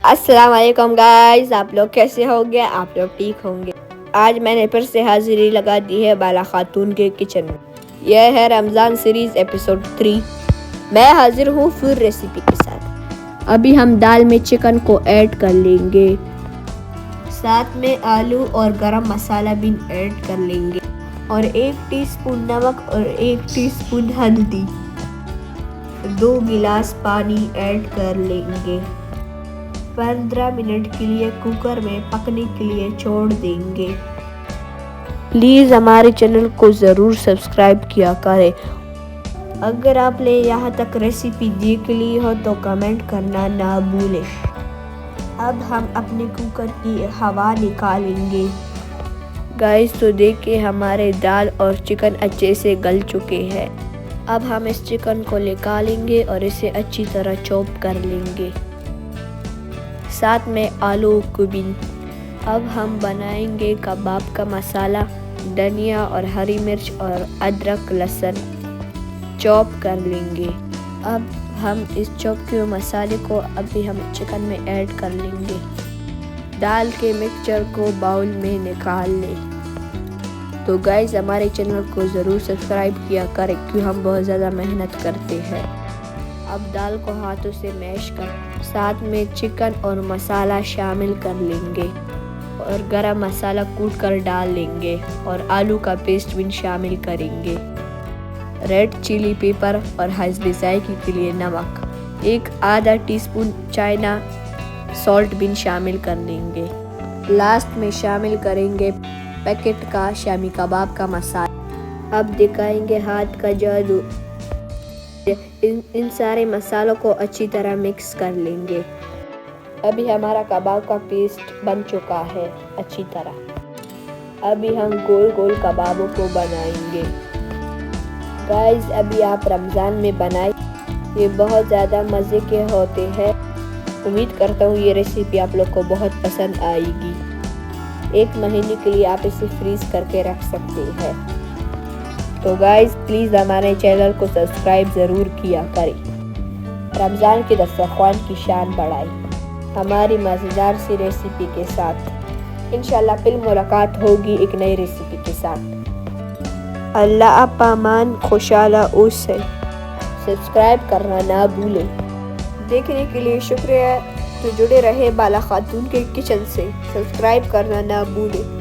अस्सलाम वालेकुम गाइस, आप लोग कैसे होंगे? आप लोग ठीक होंगे। आज मैंने फिर से हाजिरी लगा दी है बाला खातून के किचन में। यह है रमज़ान सीरीज़ एपिसोड 3। मैं हाजिर हूँ फिर रेसिपी के साथ। अभी हम दाल में चिकन को ऐड कर लेंगे, साथ में आलू और गरम मसाला भी ऐड कर लेंगे और 1 टीस्पून नमक और 1 टीस्पून हल्दी। 2 गिलास पानी ऐड कर लेंगे। 15 मिनट के लिए कुकर में पकने के लिए छोड़ देंगे। प्लीज़ हमारे चैनल को ज़रूर सब्सक्राइब किया करें। अगर आपने यहाँ तक रेसिपी देख ली हो तो कमेंट करना ना भूलें। अब हम अपने कुकर की हवा निकालेंगे। गाइस तो देखिए हमारे दाल और चिकन अच्छे से गल चुके हैं। अब हम इस चिकन को निकालेंगे और इसे अच्छी तरह चॉप कर लेंगे, साथ में आलू को भी। अब हम बनाएंगे कबाब का मसाला, धनिया और हरी मिर्च और अदरक लहसुन चॉप कर लेंगे। अब हम इस चॉप के मसाले को अभी हम चिकन में ऐड कर लेंगे। दाल के मिक्सचर को बाउल में निकाल लें। तो गाइस हमारे चैनल को ज़रूर सब्सक्राइब किया करें क्योंकि हम बहुत ज़्यादा मेहनत करते हैं। अब दाल को हाथों से मैश कर साथ में चिकन और मसाला शामिल कर लेंगे और गरम मसाला कूट कर डाल लेंगे और आलू का पेस्ट भी शामिल करेंगे। रेड चिली पेपर और हस्बे जायके के लिए नमक, 1/2 टीस्पून चाइना सॉल्ट भी शामिल कर लेंगे। लास्ट में शामिल करेंगे पैकेट का शामी कबाब का मसाला। अब दिखाएंगे हाथ का जादू। इन सारे मसालों को अच्छी तरह मिक्स कर लेंगे। अभी हमारा कबाब का पेस्ट बन चुका है अच्छी तरह। अभी हम गोल गोल कबाबों को बनाएंगे। गाइस अभी आप रमज़ान में बनाए, ये बहुत ज़्यादा मज़े के होते हैं। उम्मीद करता हूँ ये रेसिपी आप लोग को बहुत पसंद आएगी। 1 महीने के लिए आप इसे फ्रीज करके रख सकते हैं। तो गाइस प्लीज़ हमारे चैनल को सब्सक्राइब ज़रूर किया करें। रमज़ान के दस्तरख्वान की शान बढ़ाई हमारी मज़ेदार सी रेसिपी के साथ। इंशाल्लाह फिर मुलाकात होगी एक नई रेसिपी के साथ। अल्लाह आप अमान खुशहाल उसे सब्सक्राइब करना ना भूलें। देखने के लिए शुक्रिया। तो जुड़े रहे बाला खातून के किचन से, सब्सक्राइब करना ना भूलें।